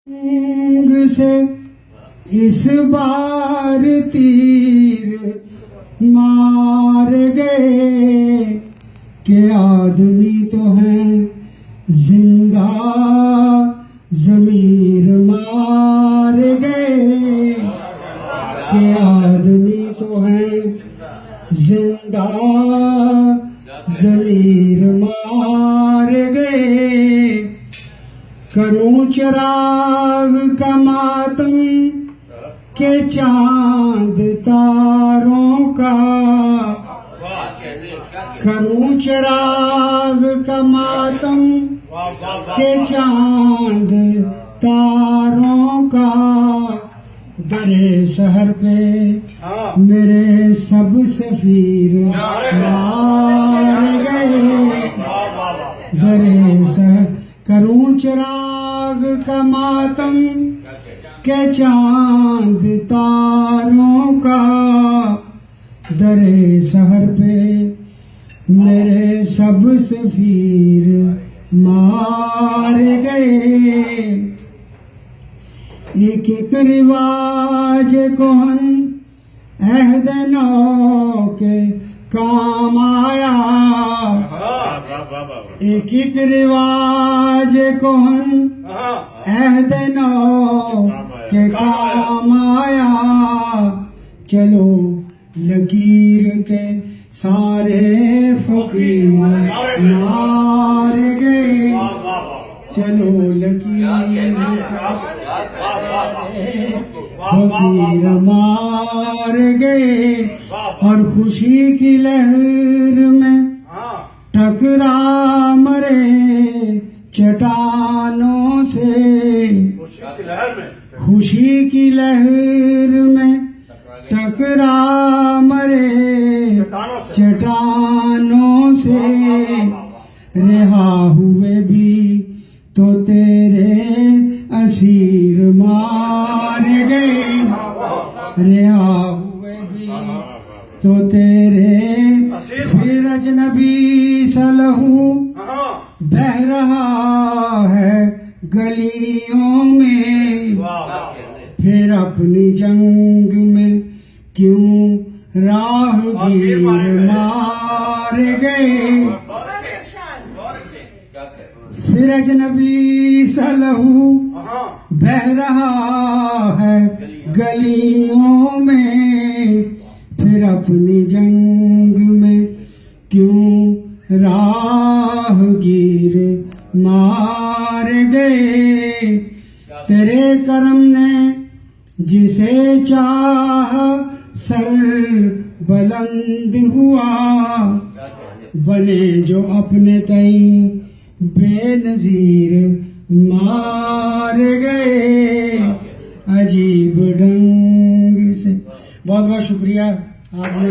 से इस बार तीर मार गए कि आदमी तो हैं जिंदा ज़मीर मार गए कि आदमी तो हैं जिंदा ज़मीर मार गए। करूं चिराग का मातम के चांद तारों का, करूं चिराग का मातम के चांद तारों का। दरे शहर पे मेरे सब सफीर मार गए। दरे शहर करूं चिराग का मातम के चांद तारों का। दरे शहर पे मेरे सब सफीर मार गए। एक एक रिवाज कोहन अहद नौ के काम आया। एक एक रिवाज कोहन अहद नौ के काम आया। चलो लकीर के सारे फकीर मार गए। चलो लकीर फकीर मार गए। और खुशी की लहर में टकरा मरे चट्टानों से। खुशी की लहर में टकरा मरे चट्टानों से। रिहा हुए भी तो तेरे असीर मार गए। रिहा हुए भी तो तेरे फिर अजनबी सा लहू बह रहा है गलियों में। फिर अपनी जंग में क्यों राहगीर मार गए। फिर अजनबी सा लहू बह रहा है गलियों में। फिर अपनी जंग में क्यों राहगीर मार गए। तेरे करम ने जिसे चाह सर बुलंद हुआ। बने जो अपने तई बेनजीर मार गए अजीब ढंग से। बहुत बहुत शुक्रिया आपने